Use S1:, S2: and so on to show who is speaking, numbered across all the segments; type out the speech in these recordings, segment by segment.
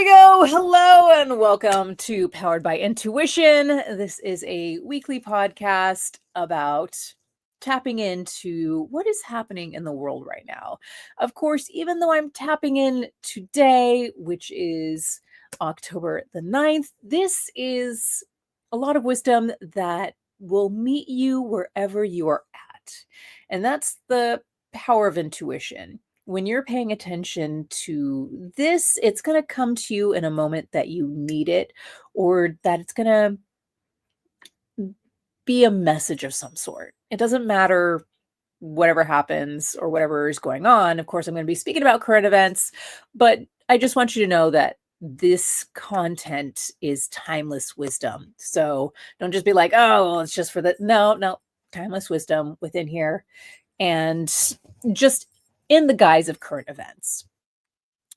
S1: we go. Hello and welcome to Powered by Intuition. This is a weekly podcast about tapping into what is happening in the world right now. Of course, even though I'm tapping in today, which is October the 9th, this is a lot of wisdom that will meet you wherever you are at. And that's the power of intuition. When you're paying attention to this, it's going to come to you in a moment that you need it, or that it's going to be a message of some sort. It doesn't matter whatever happens or whatever is going on. Of course, I'm going to be speaking about current events, but I just want you to know that this content is timeless wisdom. So don't just be like, oh, well, it's just for the, no, timeless wisdom within here. And just in the guise of current events.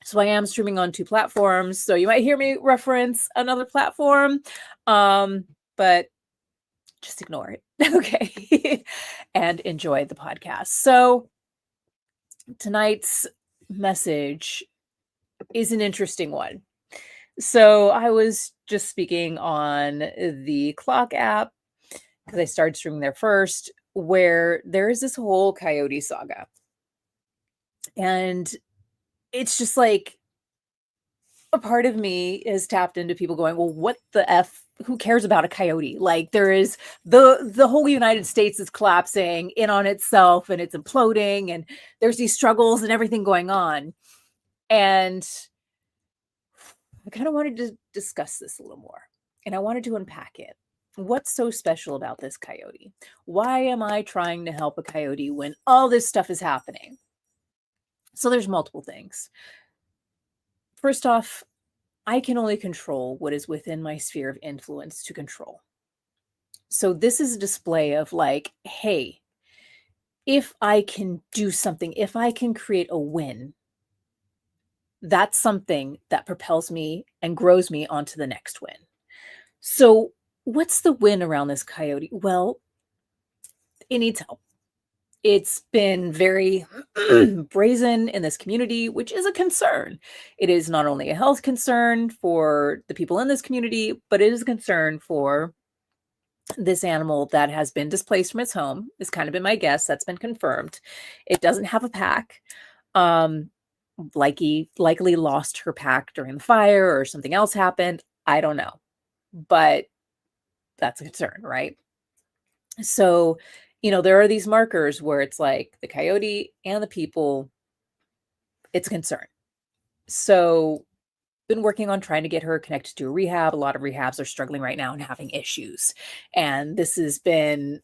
S1: So I am streaming on 2 platforms. So you might hear me reference another platform, but just ignore it. Okay. And enjoy the podcast. So tonight's message is an interesting one. So I was just speaking on the Clock app because I started streaming there first, where there is this whole coyote saga. And it's just like a part of me is tapped into people going, well, what the F? Who cares about a coyote? Like, there is the whole United States is collapsing in on itself and it's imploding, and there's these struggles and everything going on. And I kind of wanted to discuss this a little more, and I wanted to unpack it. What's so special about this coyote? Why am I trying to help a coyote when all this stuff is happening? So there's multiple things. First off, I can only control what is within my sphere of influence to control. So this is a display of like, hey, if I can do something, if I can create a win, that's something that propels me and grows me onto the next win. So what's the win around this coyote? Well, it needs help. It's been very brazen in this community, which is a concern. It is not only a health concern for the people in this community, but it is a concern for this animal that has been displaced from its home. It's kind of been my guess. That's been confirmed. It doesn't have a pack. Likely lost her pack during the fire or something else happened. I don't know. But that's a concern, right? So there are these markers where it's like the coyote and the people, it's a concern. So been working on trying to get her connected to a rehab. A lot of rehabs are struggling right now and having issues. And this has been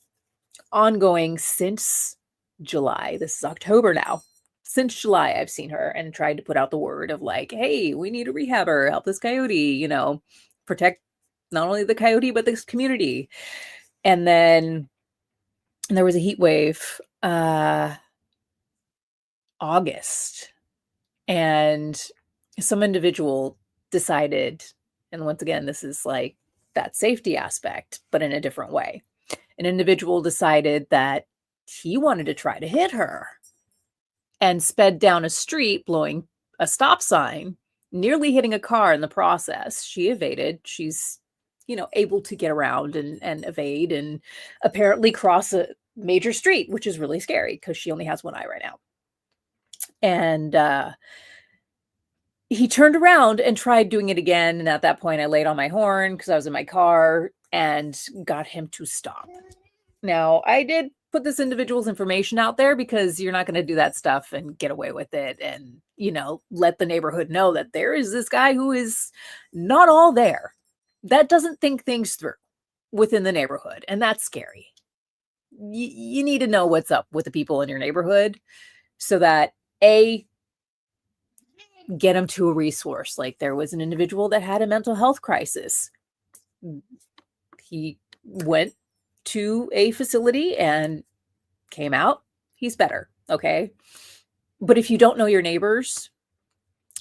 S1: ongoing since July. This is October now. Since July, I've seen her and tried to put out the word of like, hey, we need a rehabber, help this coyote, protect not only the coyote, but this community. And then there was a heat wave, August, and some individual decided, and once again, this is like that safety aspect, but in a different way. An individual decided that he wanted to try to hit her and sped down a street, blowing a stop sign, nearly hitting a car in the process. She evaded. She's, able to get around and evade and apparently cross a major street, which is really scary because she only has one eye right now. And he turned around and tried doing it again. And at that point, I laid on my horn because I was in my car and got him to stop. Now, I did put this individual's information out there because you're not going to do that stuff and get away with it and, let the neighborhood know that there is this guy who is not all there, that doesn't think things through within the neighborhood. And that's scary. You need to know what's up with the people in your neighborhood so that get them to a resource. Like there was an individual that had a mental health crisis. He went to a facility and came out. He's better. Okay. But if you don't know your neighbors,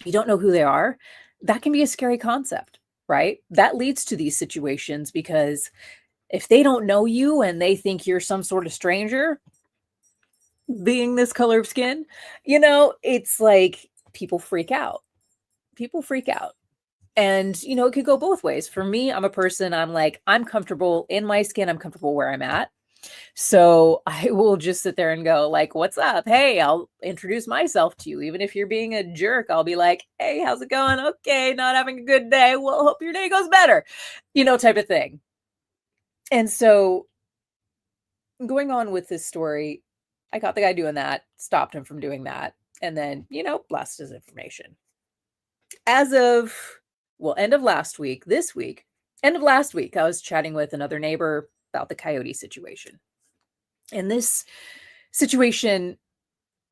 S1: you don't know who they are, that can be a scary concept, right? That leads to these situations because if they don't know you and they think you're some sort of stranger, being this color of skin, it's like people freak out. People freak out. And, it could go both ways. For me, I'm a person, I'm like, I'm comfortable in my skin, I'm comfortable where I'm at. So I will just sit there and go like, "What's up? Hey, I'll introduce myself to you. Even if you're being a jerk, I'll be like, "Hey, how's it going? Okay, not having a good day. Well, hope your day goes better." Type of thing. And so going on with this story, I caught the guy doing that, stopped him from doing that, and then, blasted his information. As of, well, end of last week, this week, end of last week, I was chatting with another neighbor about the coyote situation. And this situation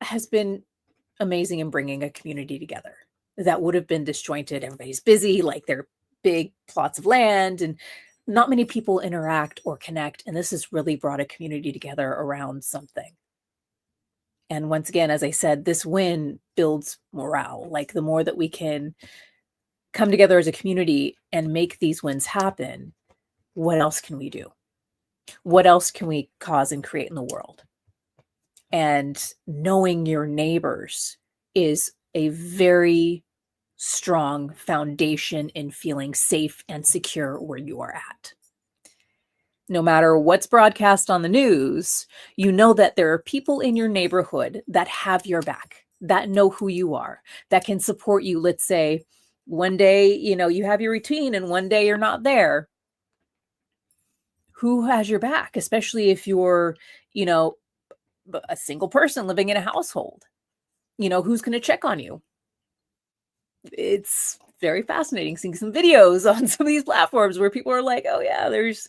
S1: has been amazing in bringing a community together that would have been disjointed. Everybody's busy, like they're big plots of land, and not many people interact or connect. And this has really brought a community together around something. And once again, as I said, this win builds morale. Like the more that we can come together as a community and make these wins happen, what else can we do? What else can we cause and create in the world? And knowing your neighbors is a very strong foundation in feeling safe and secure where you are at. No matter what's broadcast on the news, you know that there are people in your neighborhood that have your back, that know who you are, that can support you. Let's say one day, you have your routine and one day you're not there. Who has your back, especially if you're, a single person living in a household? Who's going to check on you? It's very fascinating seeing some videos on some of these platforms where people are like, oh yeah, there's,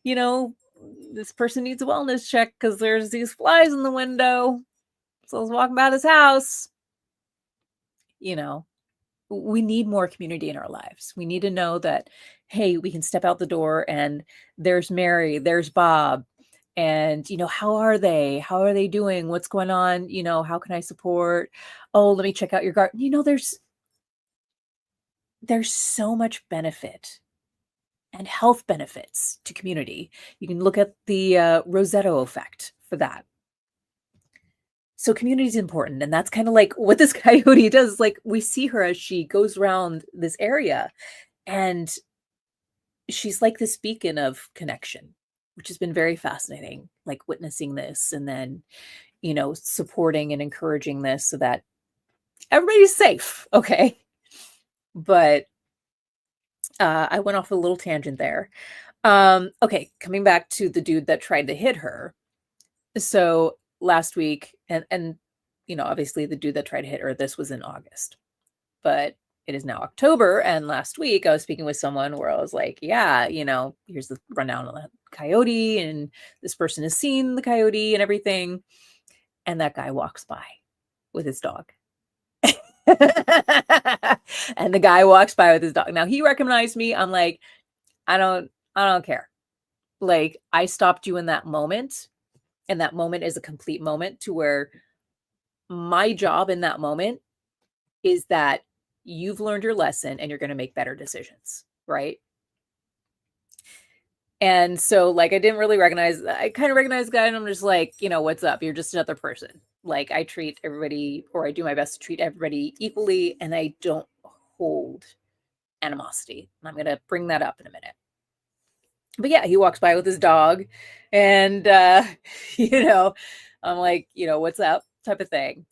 S1: this person needs a wellness check because there's these flies in the window. So I was walking by this house. We need more community in our lives. We need to know that, hey, we can step out the door and there's Mary, there's Bob. And, how are they? How are they doing? What's going on? How can I support? Oh, let me check out your garden. There's so much benefit and health benefits to community. You can look at the Rosetta effect for that. So community is important. And that's kind of like what this coyote does. Like we see her as she goes around this area and she's like this beacon of connection, which has been very fascinating, like witnessing this and then, supporting and encouraging this so that everybody's safe. Okay. But I went off a little tangent there. Okay, coming back to the dude that tried to hit her. So last week, and obviously the dude that tried to hit her, this was in August, but it is now October. And last week I was speaking with someone where I was like, yeah, here's the rundown on the coyote, and this person has seen the coyote and everything. And that guy walks by with his dog. And the guy walks by with his dog. Now he recognized me. I'm like, I don't care. Like I stopped you in that moment. And that moment is a complete moment to where my job in that moment is that you've learned your lesson and you're going to make better decisions. Right. And so like, I kind of recognize the guy and I'm just like, what's up? You're just another person. Like I treat everybody, or I do my best to treat everybody equally. And I don't hold animosity. I'm going to bring that up in a minute. But yeah, he walks by with his dog and, I'm like, what's up type of thing.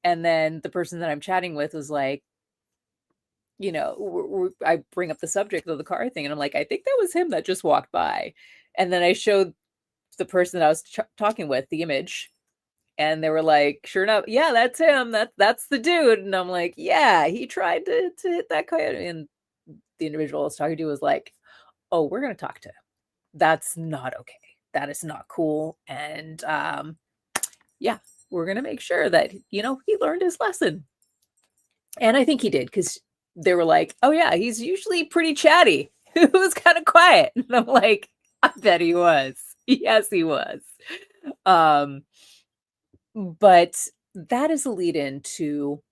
S1: And then the person that I'm chatting with was like, I bring up the subject of the car thing and I'm like, I think that was him that just walked by. And then I showed the person that I was talking with the image and they were like, sure enough, yeah, that's him. That's the dude. And I'm like, yeah, he tried to hit that coyote. And the individual I was talking to was like, oh, we're going to talk to him. That's not okay. That is not cool. And yeah, we're going to make sure that, he learned his lesson. And I think he did because they were like, oh yeah, he's usually pretty chatty. It was kind of quiet. And I'm like, I bet he was. Yes, he was. But that is a lead into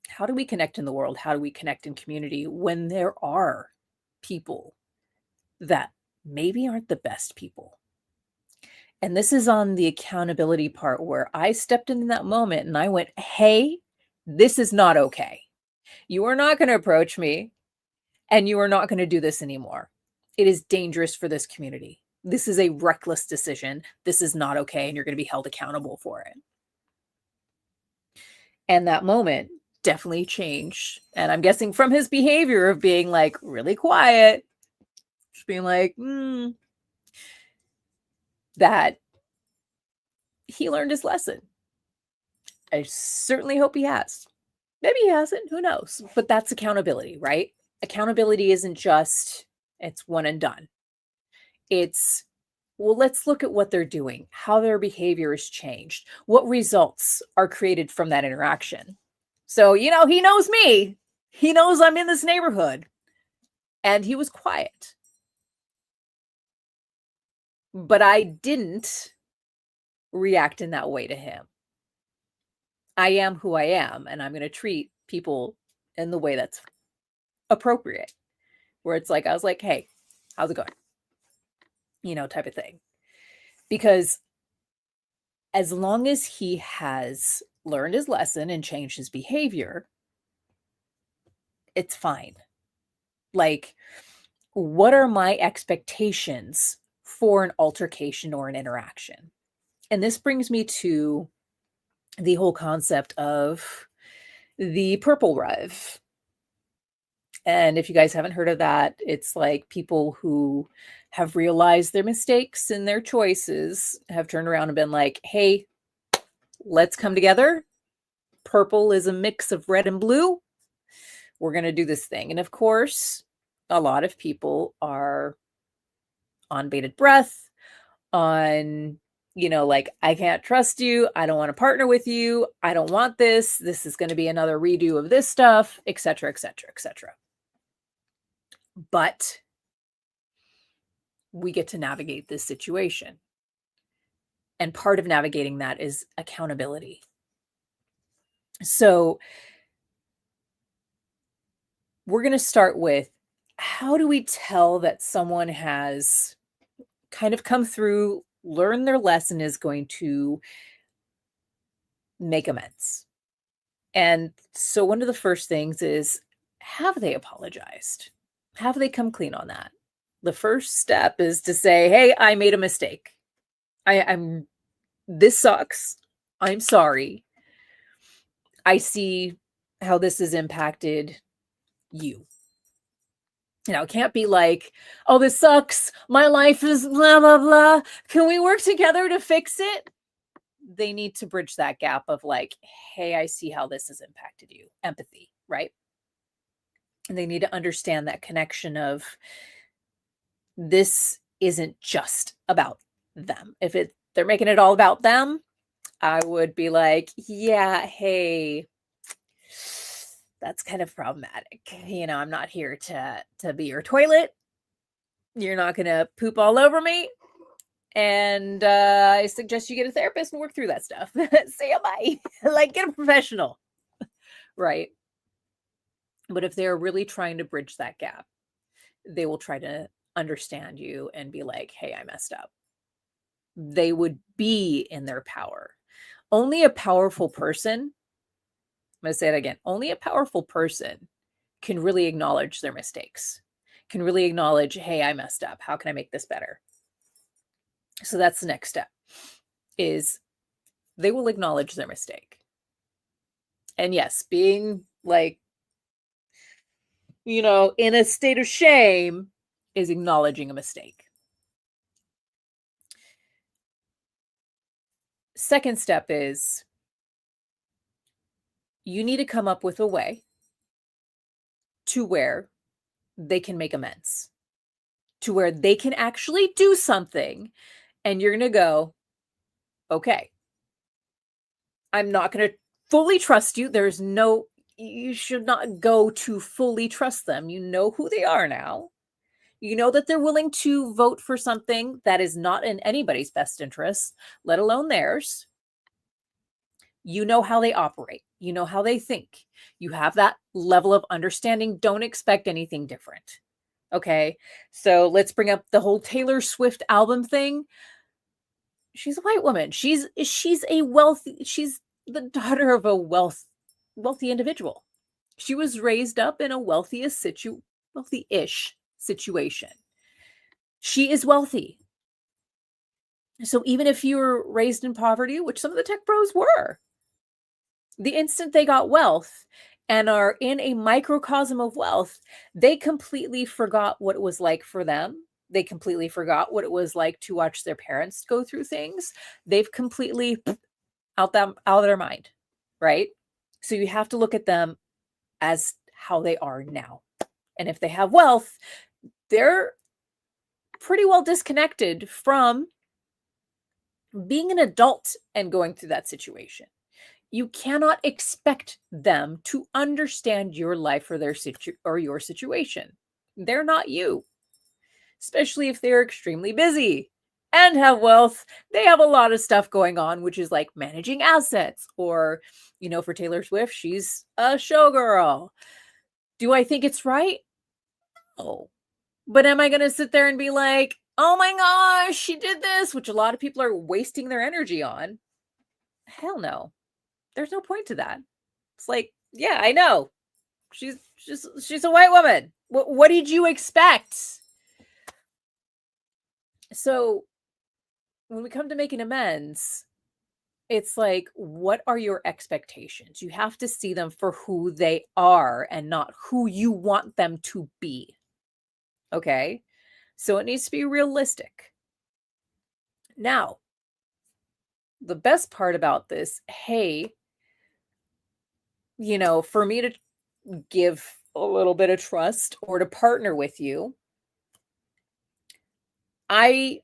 S1: how do we connect in the world? How do we connect in community when there are people that maybe aren't the best people? And this is on the accountability part where I stepped in that moment and I went, hey, this is not okay. You are not going to approach me, and you are not going to do this anymore. It is dangerous for this community. This is a reckless decision. This is not okay, and you're going to be held accountable for it. And that moment definitely changed. And I'm guessing from his behavior of being like really quiet, just being like, that he learned his lesson. I certainly hope he has. Maybe he hasn't, who knows? But that's accountability, right? Accountability isn't just, it's one and done. It's, well, let's look at what they're doing, how their behavior has changed, what results are created from that interaction. So, he knows me. He knows I'm in this neighborhood. And he was quiet. But I didn't react in that way to him. I am who I am, and I'm going to treat people in the way that's appropriate. Where it's like, I was like, hey, how's it going? Type of thing. Because as long as he has learned his lesson and changed his behavior, it's fine. Like, what are my expectations for an altercation or an interaction? And this brings me to the whole concept of the purple rev. And if you guys haven't heard of that, it's like people who have realized their mistakes and their choices have turned around and been like, hey, let's come together. Purple is a mix of red and blue. We're going to do this thing. And of course, a lot of people are on bated breath, on, like, I can't trust you. I don't want to partner with you. I don't want this. This is going to be another redo of this stuff, etc., etc., etc. But we get to navigate this situation. And part of navigating that is accountability. So we're going to start with, how do we tell that someone has kind of come through, learned their lesson, is going to make amends? And so one of the first things is, have they apologized? Have they come clean on that? The first step is to say, hey, I made a mistake. This sucks. I'm sorry. I see how this has impacted you. It can't be like, oh, this sucks. My life is blah, blah, blah. Can we work together to fix it? They need to bridge that gap of like, hey, I see how this has impacted you. Empathy, right? And they need to understand that connection of, this isn't just about them. If they're making it all about them, I would be like, yeah, hey, that's kind of problematic. I'm not here to be your toilet. You're not going to poop all over me. And I suggest you get a therapist and work through that stuff. Say bye. Like, get a professional. Right. But if they're really trying to bridge that gap, they will try to understand you and be like, hey, I messed up. They would be in their power. Only a powerful person, I'm going to say it again, only a powerful person can really acknowledge their mistakes, can really acknowledge, hey, I messed up. How can I make this better? So that's the next step, is they will acknowledge their mistake. And yes, being like, in a state of shame is acknowledging a mistake. Second step is, you need to come up with a way to where they can make amends, to where they can actually do something. And you're going to go, okay, I'm not going to fully trust you. You should not go to fully trust them. You know who they are now. You know that they're willing to vote for something that is not in anybody's best interest, let alone theirs. You know how they operate. You know how they think. You have that level of understanding. Don't expect anything different. Okay. So let's bring up the whole Taylor Swift album thing. She's a white woman. She's the daughter of a wealthy individual. She was raised up in a wealthy-ish situation. She is wealthy. So even if you were raised in poverty, which some of the tech pros were, the instant they got wealth and are in a microcosm of wealth, they completely forgot what it was like for them. They completely forgot what it was like to watch their parents go through things. They've completely out of their mind, right? So you have to look at them as how they are now. And if they have wealth, they're pretty well disconnected from being an adult and going through that situation. You cannot expect them to understand your life or your situation. They're not you, especially if they're extremely busy and have wealth. They have a lot of stuff going on, which is like managing assets, or, for Taylor Swift, she's a showgirl. Do I think it's right? No. But am I going to sit there and be like, oh my gosh, she did this, which a lot of people are wasting their energy on? Hell no. There's no point to that. It's like, yeah, I know. She's a white woman. What did you expect? So when we come to making amends, it's like, what are your expectations? You have to see them for who they are and not who you want them to be. Okay? So it needs to be realistic. Now, the best part about this, hey, for me to give a little bit of trust or to partner with you, I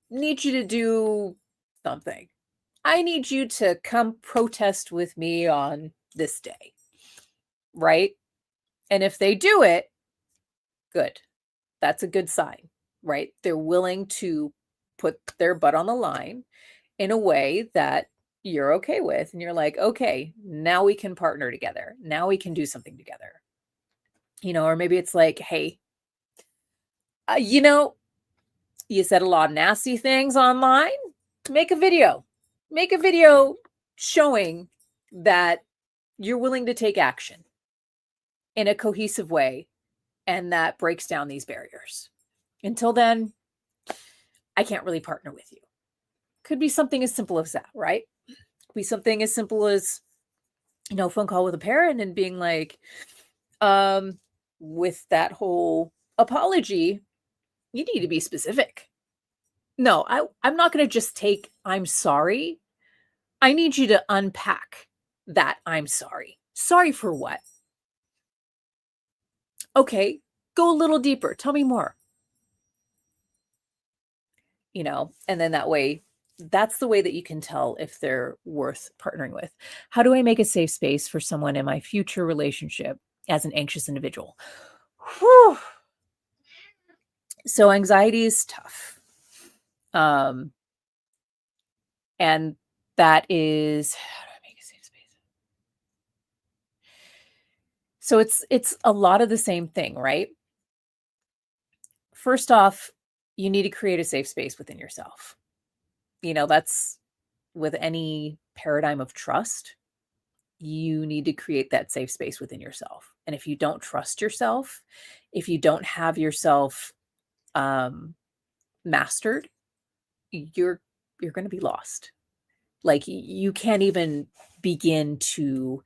S1: need you to do something. I need you to come protest with me on this day, right? And if they do it, good. That's a good sign, right? They're willing to put their butt on the line in a way that you're okay with. And you're like, okay, now we can partner together. Now we can do something together. Or maybe it's like, hey, you said a lot of nasty things online. Make a video. Make a video showing that you're willing to take action in a cohesive way, and that breaks down these barriers. Until then, I can't really partner with you. Could be something as simple as that, right? Could be something as simple as, phone call with a parent and being like, with that whole apology, you need to be specific. No, I'm not going to just take, I'm sorry. I need you to unpack that I'm sorry. Sorry for what? Okay, go a little deeper. Tell me more. And then that way, that's the way that you can tell if they're worth partnering with. How do I make a safe space for someone in my future relationship as an anxious individual? Whew. So anxiety is tough. And that is, how do I make a safe space? So it's a lot of the same thing, right? First off, you need to create a safe space within yourself. That's with any paradigm of trust. You need to create that safe space within yourself. And if you don't trust yourself, if you don't have yourself mastered, you're going to be lost. Like, you can't even begin to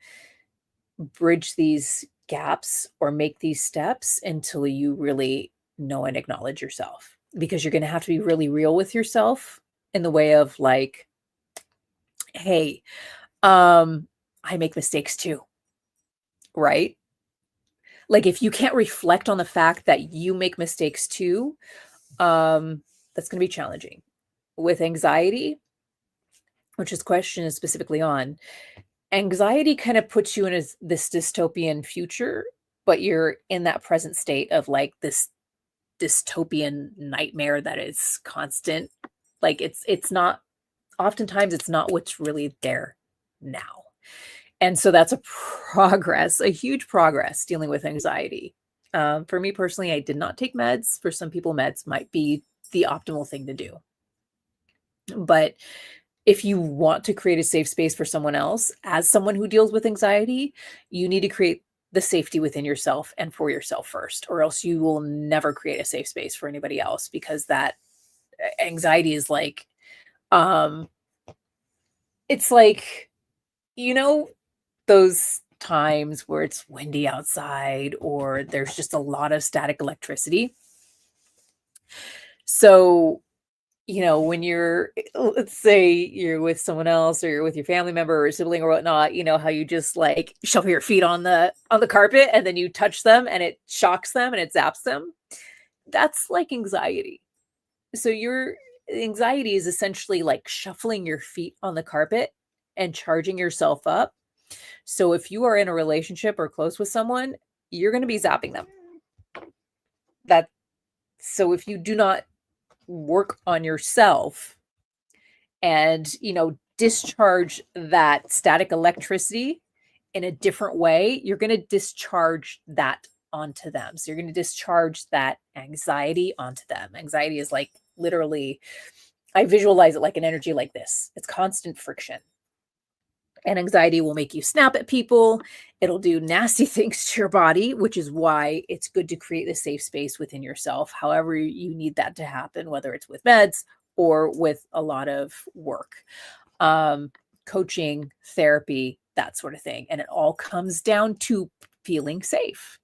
S1: bridge these gaps or make these steps until you really know and acknowledge yourself, because you're going to have to be really real with yourself in the way of like, hey, I make mistakes too, right? Like, if you can't reflect on the fact that you make mistakes too, that's going to be challenging. With anxiety, which this question is specifically on, anxiety kind of puts you in this dystopian future, but you're in that present state of like this dystopian nightmare that is constant. Like, it's not, oftentimes it's not what's really there now. And so that's a huge progress dealing with anxiety. For me personally, I did not take meds. For some people, meds might be the optimal thing to do. But if you want to create a safe space for someone else, as someone who deals with anxiety, you need to create the safety within yourself and for yourself first, or else you will never create a safe space for anybody else, because that anxiety is like, um, it's like, you know, those times where it's windy outside or there's just a lot of static electricity. So, when you're, let's say you're with someone else or you're with your family member or sibling or whatnot, how you just like shuffle your feet on the carpet and then you touch them and it shocks them and it zaps them. That's like anxiety. So your anxiety is essentially like shuffling your feet on the carpet and charging yourself up. So if you are in a relationship or close with someone, you're going to be zapping them. That so if you do not work on yourself and, discharge that static electricity in a different way, you're going to discharge that onto them. So you're going to discharge that anxiety onto them. Anxiety is like literally, I visualize it like an energy like this. It's constant friction. And anxiety will make you snap at people. It'll do nasty things to your body, which is why it's good to create a safe space within yourself. However, you need that to happen, whether it's with meds or with a lot of work, coaching, therapy, that sort of thing. And it all comes down to feeling safe.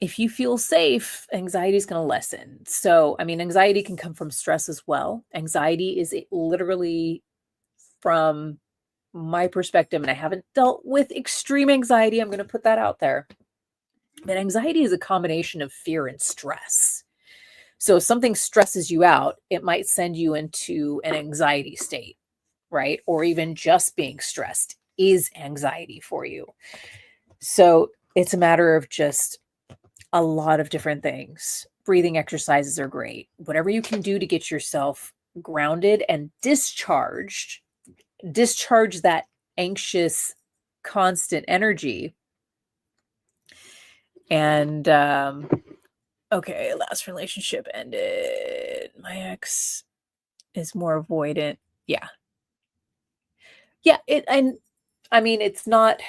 S1: If you feel safe, anxiety is going to lessen. So, anxiety can come from stress as well. Anxiety is literally, from my perspective, and I haven't dealt with extreme anxiety, I'm going to put that out there, but anxiety is a combination of fear and stress. So if something stresses you out, it might send you into an anxiety state, right? Or even just being stressed is anxiety for you. So it's a matter of just a lot of different things. Breathing exercises are great. Whatever you can do to get yourself grounded and discharge that anxious, constant energy. And okay, last relationship ended. My ex is more avoidant. Yeah. Yeah, it's not,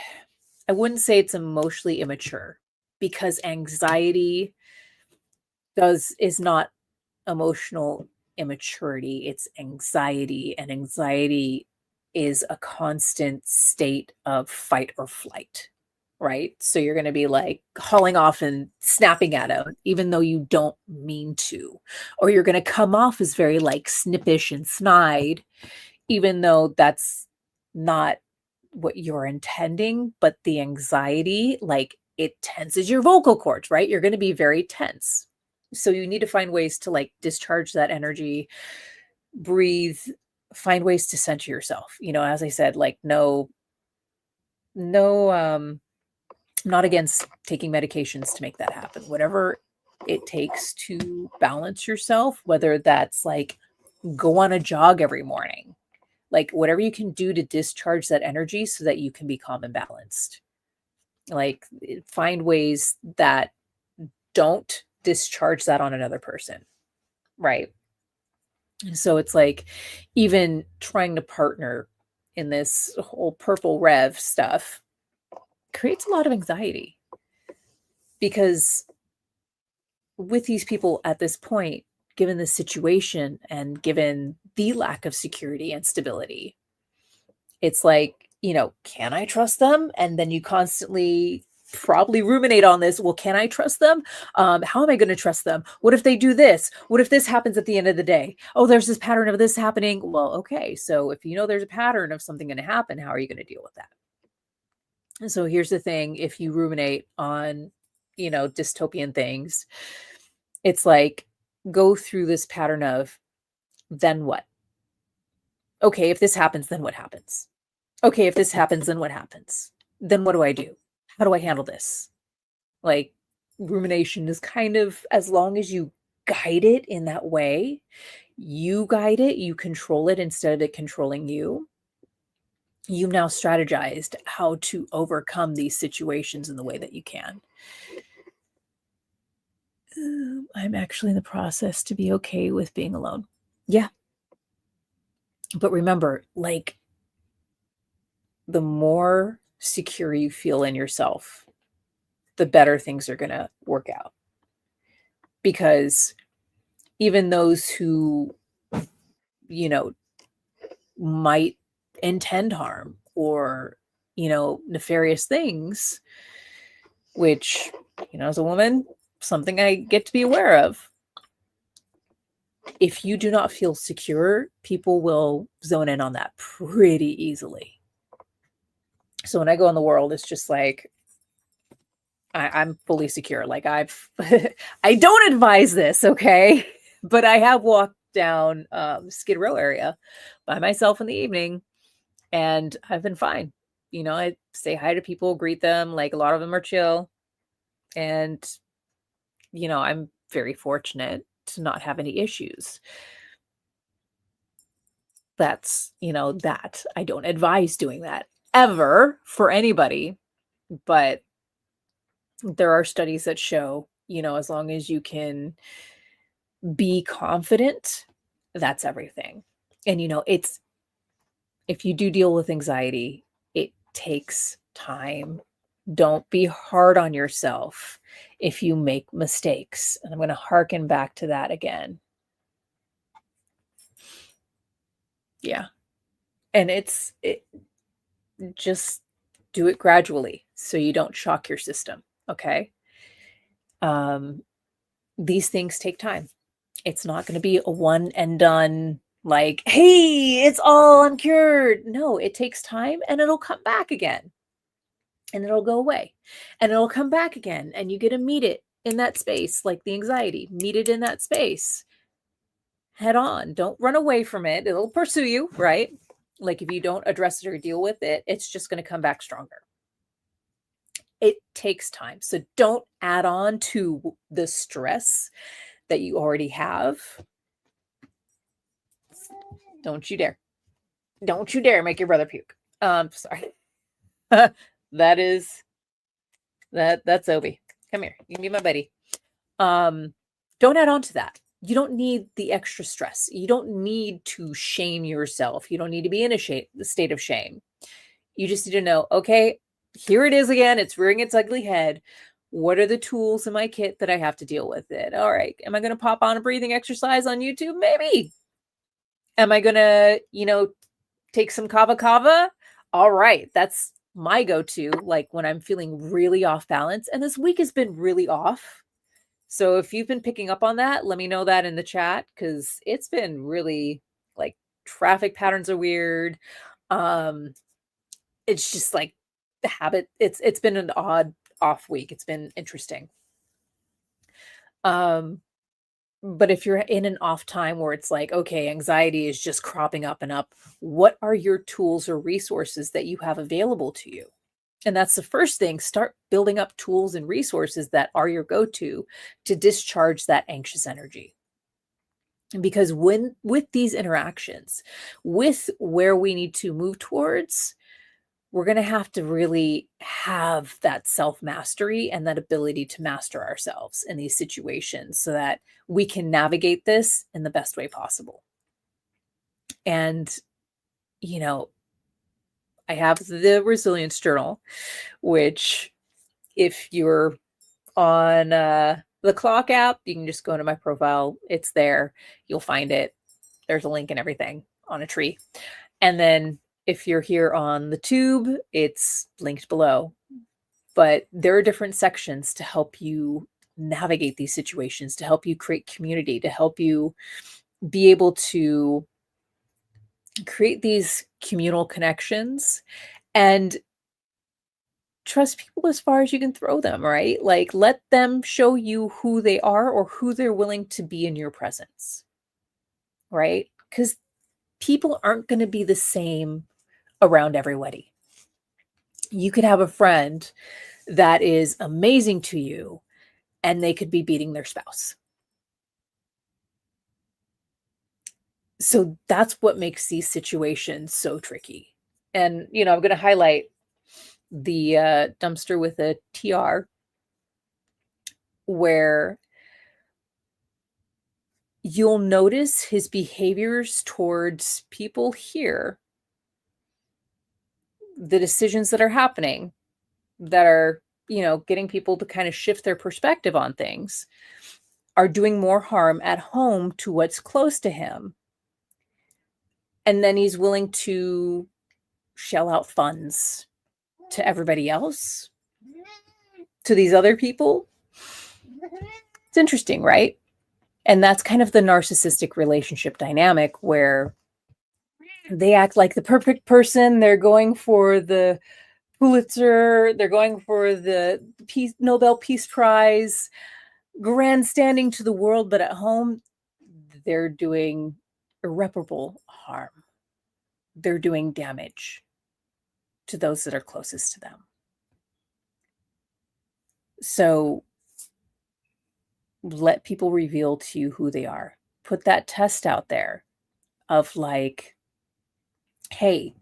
S1: I wouldn't say it's emotionally immature, because anxiety is not emotional immaturity, it's anxiety, and anxiety is a constant state of fight or flight, right? So you're going to be like hauling off and snapping at him even though you don't mean to, or you're going to come off as very like snippish and snide even though that's not what you're intending. But the anxiety, like, it tenses your vocal cords, right? You're going to be very tense. So you need to find ways to like discharge that energy, breathe, find ways to center yourself. As I said, like, no, I'm not against taking medications to make that happen. Whatever it takes to balance yourself, whether that's like go on a jog every morning, like whatever you can do to discharge that energy so that you can be calm and balanced. Like, find ways that don't discharge that on another person, right? And so it's like, even trying to partner in this whole purple rev stuff creates a lot of anxiety, because with these people at this point, given the situation and given the lack of security and stability, it's like, can I trust them? And then you constantly probably ruminate on this. Well, can I trust them? How am I going to trust them? What if they do this? What if this happens at the end of the day? Oh, there's this pattern of this happening. Well, okay. So if there's a pattern of something going to happen, how are you going to deal with that? And so here's the thing. If you ruminate on, dystopian things, it's like, go through this pattern of, then what? Okay, if this happens, then what happens? Okay, if this happens, then what happens? Then what do I do? How do I handle this? Like, rumination is kind of, as long as you guide it in that way, you guide it, you control it instead of it controlling you. You've now strategized how to overcome these situations in the way that you can. I'm actually in the process to be okay with being alone. Yeah. But remember, like, the more secure you feel in yourself, the better things are going to work out. Because even those who, you know, might intend harm or, nefarious things, which, as a woman, something I get to be aware of. If you do not feel secure, people will zone in on that pretty easily. So when I go in the world, it's just like, I'm fully secure. Like I don't advise this, okay? But I have walked down Skid Row area by myself in the evening, and I've been fine. I say hi to people, greet them. Like, a lot of them are chill, and I'm very fortunate to not have any issues. That's that I don't advise doing that ever for anybody, but there are studies that show, as long as you can be confident, that's everything. And it's if you do deal with anxiety, it takes time. Don't be hard on yourself if you make mistakes. And I'm going to harken back to that again. Yeah. And just do it gradually so you don't shock your system. Okay. These things take time. It's not going to be a one and done, like, hey, it's all uncured. No, it takes time, and it'll come back again, and it'll go away, and it'll come back again. And you get to meet it in that space, like the anxiety, meet it in that space head on. Don't run away from it. It'll pursue you, right? Like, if you don't address it or deal with it, it's just going to come back stronger. It takes time. So don't add on to the stress that you already have. Don't you dare. Don't you dare make your brother puke. Sorry. That's Obi. Come here. You can be my buddy. Don't add on to that. You don't need the extra stress. You don't need to shame yourself. You don't need to be in a state of shame. You just need to know, okay, here it is again. It's rearing its ugly head. What are the tools in my kit that I have to deal with it? All right. Am I going to pop on a breathing exercise on YouTube? Maybe. Am I going to, take some kava kava? All right. That's my go-to, like when I'm feeling really off balance. And this week has been really off. So if you've been picking up on that, let me know that in the chat, because it's been really, like, traffic patterns are weird. It's just like the habit. It's been an odd off week. It's been interesting. But if you're in an off time where it's like, okay, anxiety is just cropping up and up, what are your tools or resources that you have available to you? And that's the first thing. Start building up tools and resources that are your go-to to discharge that anxious energy. Because with these interactions, with where we need to move towards, we're going to have to really have that self-mastery and that ability to master ourselves in these situations so that we can navigate this in the best way possible. And, I have the Resilience Journal, which, if you're on the Clock app, you can just go into my profile. It's there. You'll find it. There's a link and everything on a tree. And then if you're here on the tube, it's linked below. But there are different sections to help you navigate these situations, to help you create community, to help you be able to create these communal connections and trust people as far as you can throw them, right? Like, let them show you who they are or who they're willing to be in your presence, right? Because people aren't going to be the same around everybody. You could have a friend that is amazing to you, and they could be beating their spouse. So that's what makes these situations so tricky. And, I'm going to highlight the dumpster with a TR, where, you'll notice his behaviors towards people here, the decisions that are happening that are, getting people to kind of shift their perspective on things, are doing more harm at home to what's close to him. And then he's willing to shell out funds to everybody else, to these other people. It's interesting, right? And that's kind of the narcissistic relationship dynamic where they act like the perfect person. They're going for the Pulitzer, they're going for the Nobel Peace Prize, grandstanding to the world, but at home, they're doing irreparable harm. They're doing damage to those that are closest to them. So let people reveal to you who they are. Put that test out there of like, hey,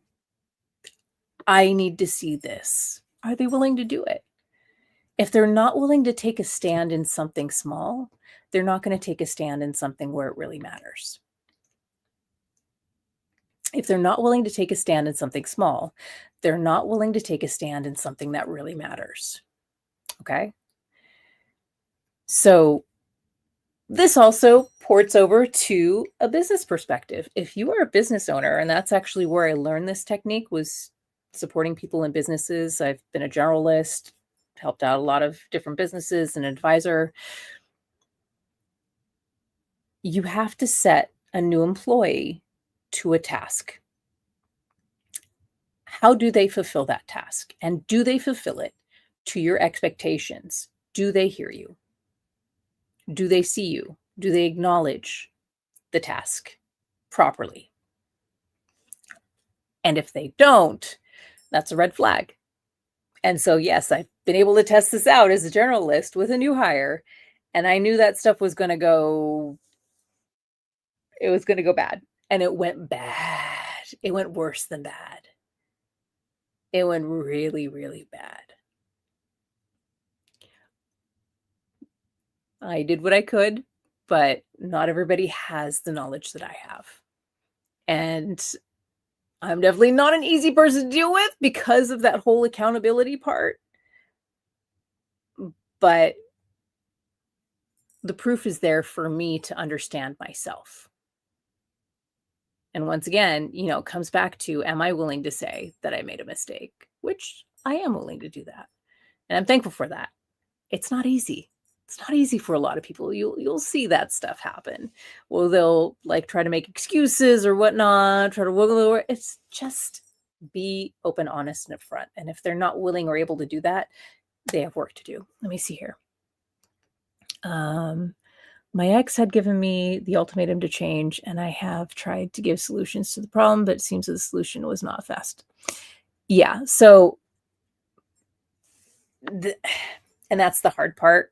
S1: I need to see this. Are they willing to do it? If they're not willing to take a stand in something small, they're not going to take a stand in something where it really matters. If they're not willing to take a stand in something small, they're not willing to take a stand in something that really matters. Okay? So this also ports over to a business perspective. If you are a business owner, and that's actually where I learned this technique, was supporting people in businesses. I've been a generalist, helped out a lot of different businesses, an advisor. You have to set a new employee to a task. How do they fulfill that task? And do they fulfill it to your expectations? Do they hear you? Do they see you? Do they acknowledge the task properly? And if they don't, that's a red flag. And so, yes, I've been able to test this out as a generalist with a new hire. And I knew that stuff was going to go, it was going to go bad. And it went bad. It went worse than bad. It went really, really bad. I did what I could, but not everybody has the knowledge that I have. And I'm definitely not an easy person to deal with because of that whole accountability part. But the proof is there for me to understand myself. And once again, it comes back to, am I willing to say that I made a mistake? Which I am willing to do that. And I'm thankful for that. It's not easy. It's not easy for a lot of people. You'll see that stuff happen. Well, they'll like try to make excuses or whatnot, try to wiggle over. It's just be open, honest, and upfront. And if they're not willing or able to do that, they have work to do. Let me see here. My ex had given me the ultimatum to change, and I have tried to give solutions to the problem, but it seems that the solution was not fast. Yeah, so, and that's the hard part,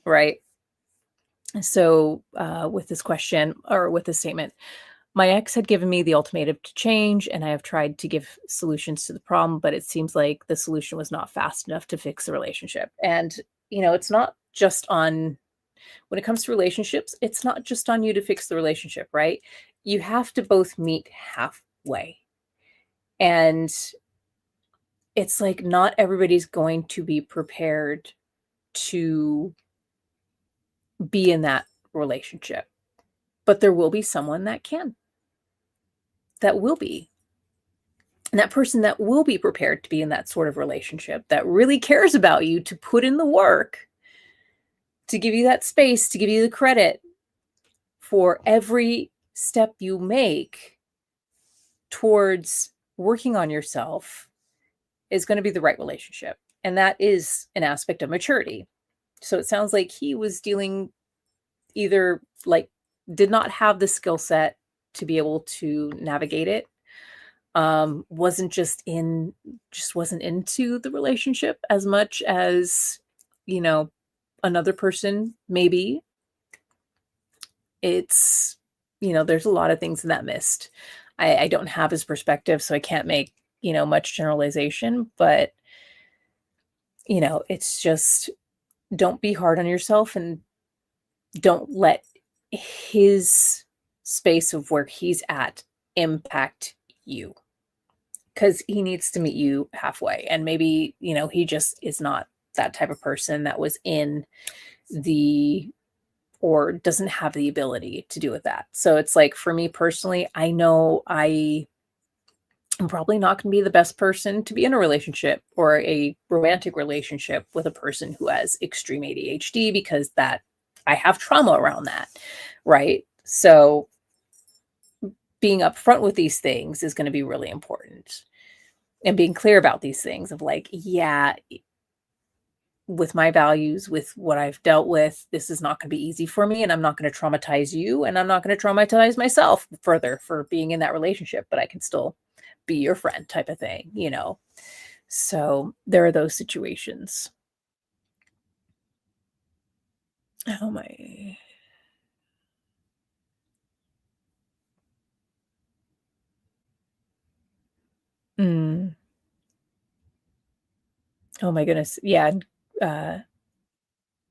S1: right? So with this question, or with this statement, my ex had given me the ultimatum to change, and I have tried to give solutions to the problem, but it seems like the solution was not fast enough to fix the relationship. And, it's not just on, when it comes to relationships, it's not just on you to fix the relationship, right? You have to both meet halfway. And it's like, not everybody's going to be prepared to be in that relationship, but there will be someone that can, that will be. And that person that will be prepared to be in that sort of relationship, that really cares about you, to put in the work, to give you that space, to give you the credit for every step you make towards working on yourself, is going to be the right relationship. And that is an aspect of maturity. So it sounds like he was dealing, either like did not have the skill set to be able to navigate it, wasn't into the relationship as much as, another person maybe. It's, there's a lot of things in that mist. I don't have his perspective, so I can't make, much generalization, but, it's just, don't be hard on yourself, and don't let his space of where he's at impact you? Because he needs to meet you halfway. And maybe, he just is not that type of person that was in the or doesn't have the ability to do with that. So it's like for me personally, I know I'm probably not going to be the best person to be in a relationship or a romantic relationship with a person who has extreme ADHD because that I have trauma around that, right? So being upfront with these things is going to be really important and being clear about these things of like, yeah, with my values, with what I've dealt with, this is not going to be easy for me. And I'm not going to traumatize you. And I'm not going to traumatize myself further for being in that relationship, but I can still be your friend type of thing. So there are those situations. Oh my. Mm. Oh my goodness. Yeah. Uh,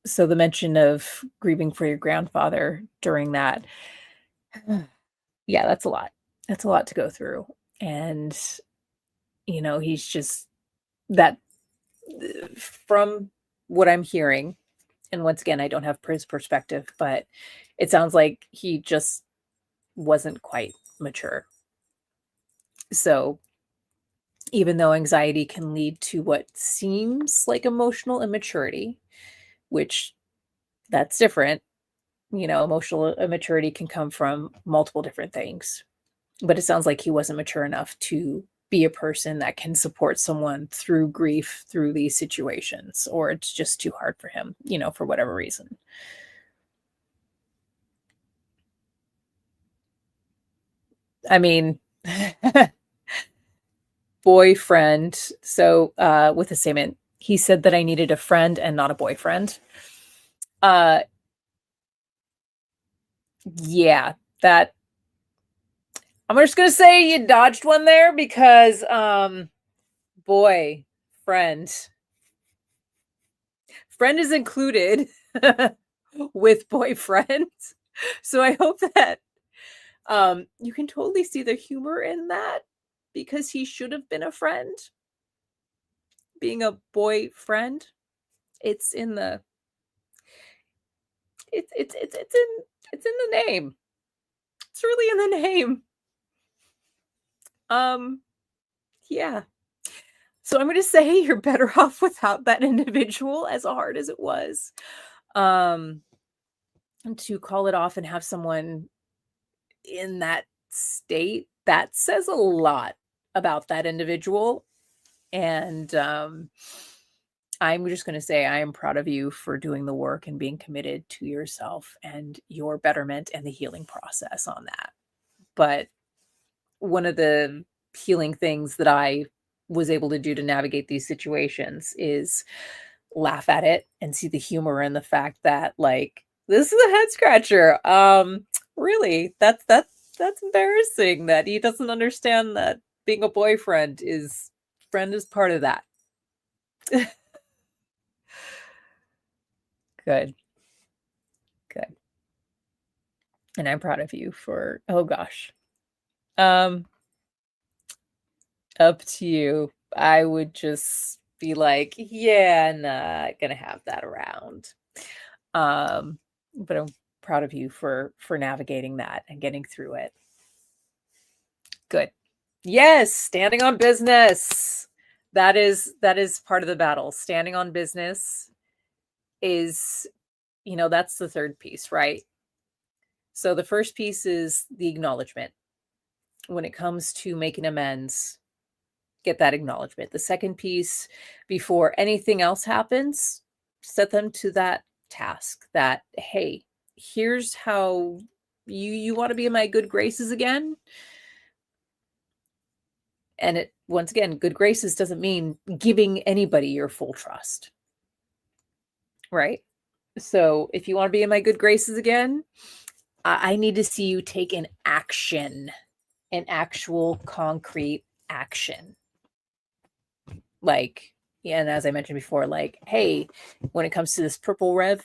S1: so the mention of grieving for your grandfather during that. Yeah, that's a lot. That's a lot to go through. And, he's just that from what I'm hearing, and once again, I don't have his perspective, but it sounds like he just wasn't quite mature. So even though anxiety can lead to what seems like emotional immaturity, which that's different, emotional immaturity can come from multiple different things. But it sounds like he wasn't mature enough to be a person that can support someone through grief, through these situations, or it's just too hard for him, for whatever reason. I mean, boyfriend. So, with a statement, he said that I needed a friend and not a boyfriend. Uh, yeah, that I'm just gonna say you dodged one there because, boy, friend, friend is included with boyfriend. So I hope that you can totally see the humor in that because he should have been a friend, being a boyfriend. It's in the it's in the name. It's really in the name. Um, yeah. So I'm gonna say you're better off without that individual, as hard as it was. Um, to call it off and have someone in that state, that says a lot about that individual. And I'm just gonna say I am proud of you for doing the work and being committed to yourself and your betterment and the healing process on that. But one of the healing things that I was able to do to navigate these situations is laugh at it and see the humor in the fact that like this is a head scratcher. Really, that's embarrassing that he doesn't understand that being a boyfriend is friend is part of that. Good, good. And I'm proud of you for oh gosh. Um, Up to you. I would just be like, "Yeah, not gonna have that around." But I'm proud of you for navigating that and getting through it. Good. Yes, standing on business. That is part of the battle. Standing on business is, that's the third piece, right? So the first piece is the acknowledgement. When it comes to making amends, get that acknowledgement. The second piece, before anything else happens, set them to that task that, hey, here's how you want to be in my good graces again. And it once again, good graces doesn't mean giving anybody your full trust. Right? So if you want to be in my good graces again, I need to see you take an action, an actual concrete action. Like, yeah, and as I mentioned before, like, hey, when it comes to this purple rev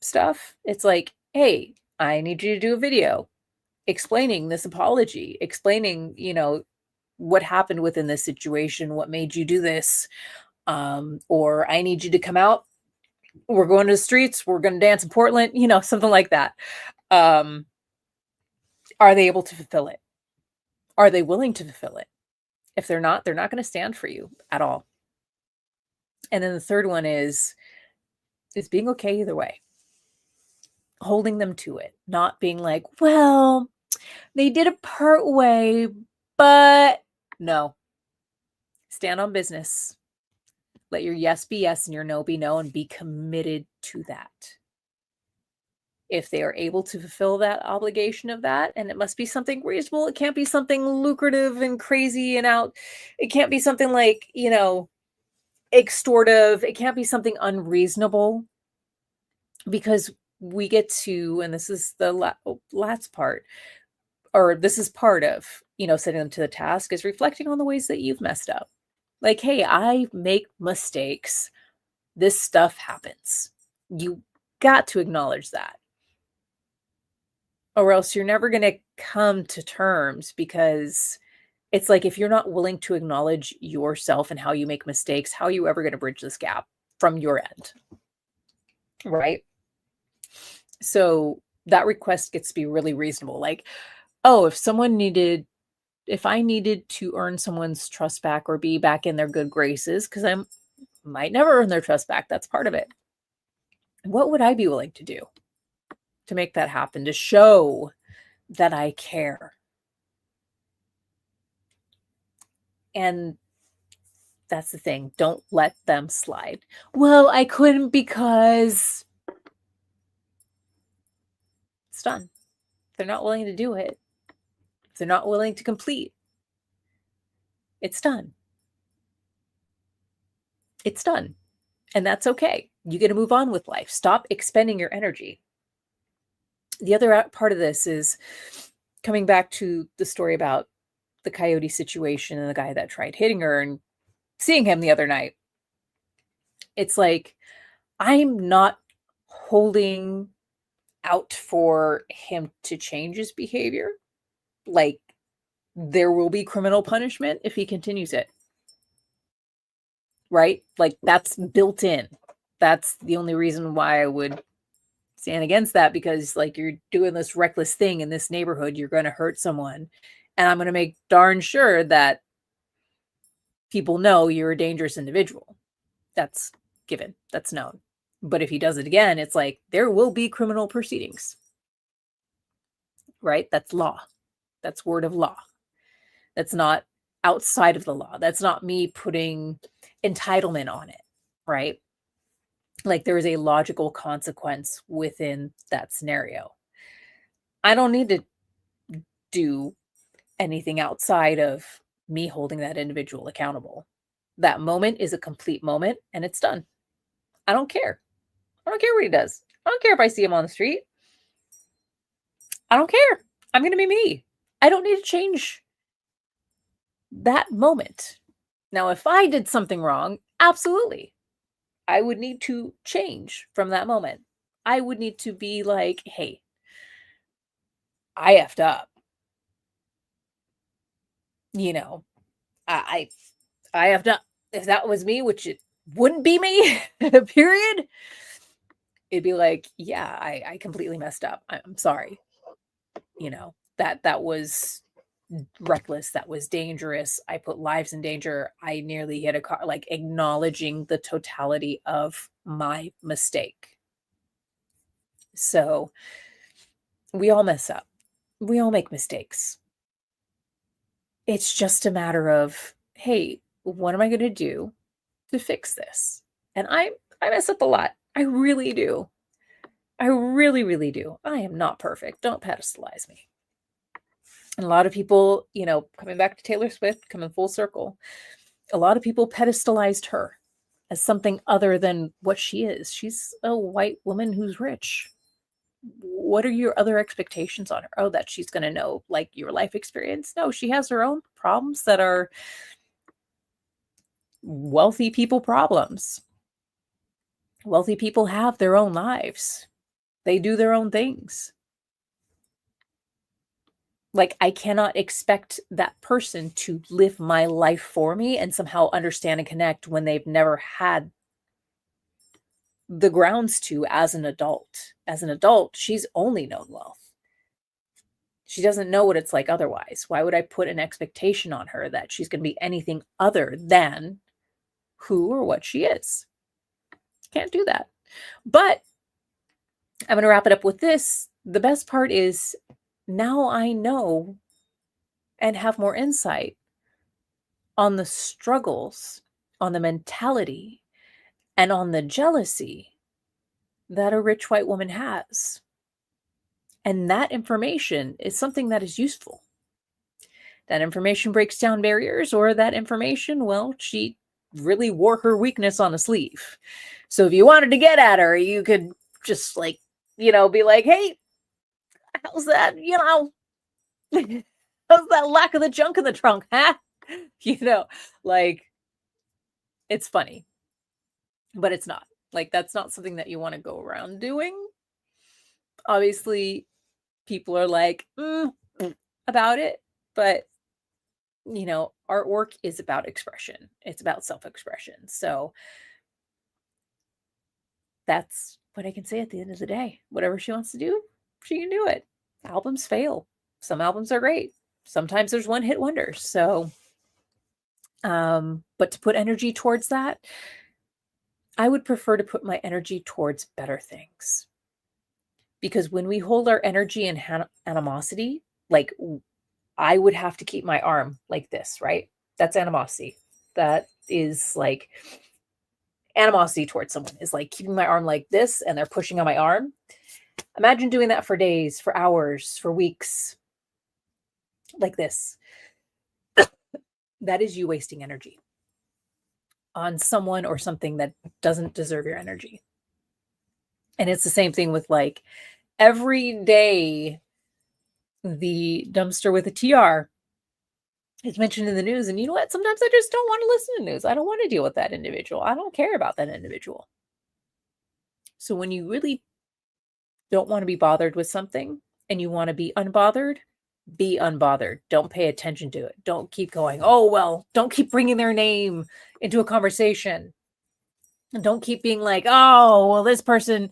S1: stuff, it's like, hey, I need you to do a video explaining this apology, explaining, what happened within this situation, what made you do this. Or I need you to come out. We're going to the streets. We're going to dance in Portland, something like that. Um, are they able to fulfill it? Are they willing to fulfill it? If they're not going to stand for you at all. And then the third one is being okay either way. Holding them to it, not being like, well, they did it part way, but no. Stand on business. Let your yes be yes and your no be no, and be committed to that. If they are able to fulfill that obligation of that, and it must be something reasonable, it can't be something lucrative and crazy and out. It can't be something like, extortive. It can't be something unreasonable, because we get to, and this is the last part, or this is part of, setting them to the task, is reflecting on the ways that you've messed up. Like, hey, I make mistakes. This stuff happens. You got to acknowledge that. Or else you're never going to come to terms, because it's like, if you're not willing to acknowledge yourself and how you make mistakes, how are you ever going to bridge this gap from your end? Right? So that request gets to be really reasonable. Like, oh, if I needed to earn someone's trust back or be back in their good graces, because I might never earn their trust back, that's part of it. What would I be willing to do to make that happen, to show that I care? And that's the thing. Don't let them slide. Well, I couldn't because it's done. If they're not willing to do it, if they're not willing to complete, it's done. It's done. And that's okay. You get to move on with life. Stop expending your energy. The other part of this is coming back to the story about the coyote situation and the guy that tried hitting her, and seeing him the other night. It's like, I'm not holding out for him to change his behavior. Like, there will be criminal punishment if he continues it. Right? Like, that's built in. That's the only reason why I would stand against that, because, like, you're doing this reckless thing in this neighborhood, you're going to hurt someone, and I'm going to make darn sure that people know you're a dangerous individual. That's given. That's known. But if he does it again, it's like, there will be criminal proceedings. Right? That's law. That's word of law. That's not outside of the law. That's not me putting entitlement on it. Right? Like, there is a logical consequence within that scenario. I don't need to do anything outside of me holding that individual accountable. That moment is a complete moment, and it's done. I don't care. I don't care what he does. I don't care if I see him on the street. I don't care. I'm going to be me. I don't need to change that moment. Now, if I did something wrong, absolutely, I would need to change from that moment. I would need to be like, hey, I effed up. I effed up. If that was me, which it wouldn't be me, period, it'd be like, yeah, I completely messed up. I'm sorry. That was reckless. That was dangerous. I put lives in danger. I nearly hit a car. Like, acknowledging the totality of my mistake. So we all mess up. We all make mistakes. It's just a matter of, hey, what am I going to do to fix this? And I mess up a lot. I really do. I really, really do. I am not perfect. Don't pedestalize me. And a lot of people, coming back to Taylor Swift, coming full circle, a lot of people pedestalized her as something other than what she is. She's a white woman who's rich. What are your other expectations on her? Oh, that she's going to know, like, your life experience? No, she has her own problems that are wealthy people problems. Wealthy people have their own lives. They do their own things. Like, I cannot expect that person to live my life for me and somehow understand and connect when they've never had the grounds to as an adult. As an adult, she's only known wealth. She doesn't know what it's like otherwise. Why would I put an expectation on her that she's going to be anything other than who or what she is? Can't do that. But I'm going to wrap it up with this. The best part is now I know and have more insight on the struggles, on the mentality, and on the jealousy that a rich white woman has. And that information is something that is useful. That information breaks down barriers, or that information, well, she really wore her weakness on a sleeve. So if you wanted to get at her, you could just like, be like, hey, how's that, how's that lack of the junk in the trunk, huh? Like, it's funny, but it's not. Like, that's not something that you want to go around doing. Obviously, people are like, about it, but artwork is about expression. It's about self-expression. So that's what I can say at the end of the day. Whatever she wants to do, she can do it. Albums fail. Some albums are great. Sometimes there's one-hit wonders. So, but to put energy towards that, I would prefer to put my energy towards better things. Because when we hold our energy in animosity, like I would have to keep my arm like this, right? That's animosity. That is like animosity towards someone is like keeping my arm like this and they're pushing on my arm. Imagine doing that for days, for hours, for weeks, like this. That is you wasting energy on someone or something that doesn't deserve your energy. And it's the same thing with like every day, the dumpster with a TR is mentioned in the news. And you know what? Sometimes I just don't want to listen to news. I don't want to deal with that individual. I don't care about that individual. So when you really don't want to be bothered with something and you want to be unbothered, be unbothered. Don't pay attention to it. Don't keep going, oh, well, don't keep bringing their name into a conversation. And don't keep being like, oh, well, this person,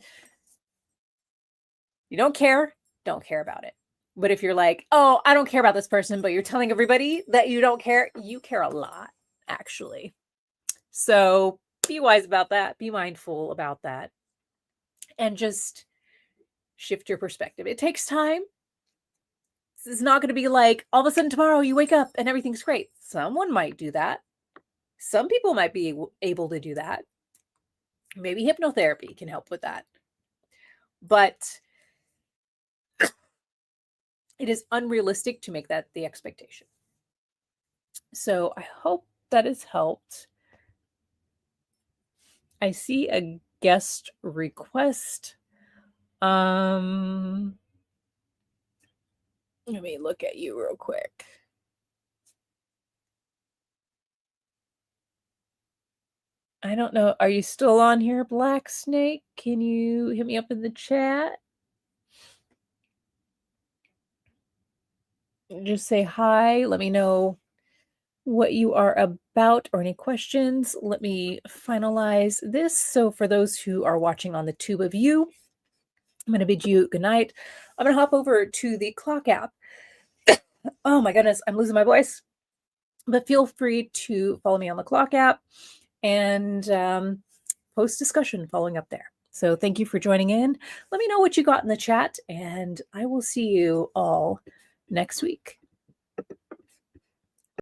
S1: you don't care about it. But if you're like, oh, I don't care about this person, but you're telling everybody that you don't care, you care a lot, actually. So be wise about that. Be mindful about that. And just shift your perspective. It takes time. It's not going to be like all of a sudden tomorrow you wake up and everything's great. Someone might do that. Some people might be able to do that. Maybe hypnotherapy can help with that. But it is unrealistic to make that the expectation. So I hope that has helped. I see a guest request. Let me look at you real quick. I don't know. Are you still on here, Black Snake? Can you hit me up in the chat? Just say hi. Let me know what you are about or any questions. Let me finalize this. So for those who are watching on the tube of you, I'm going to bid you good night. I'm going to hop over to the clock app. Oh my goodness, I'm losing my voice. But feel free to follow me on the clock app and post discussion following up there. So thank you for joining in. Let me know what you got in the chat, and I will see you all next week.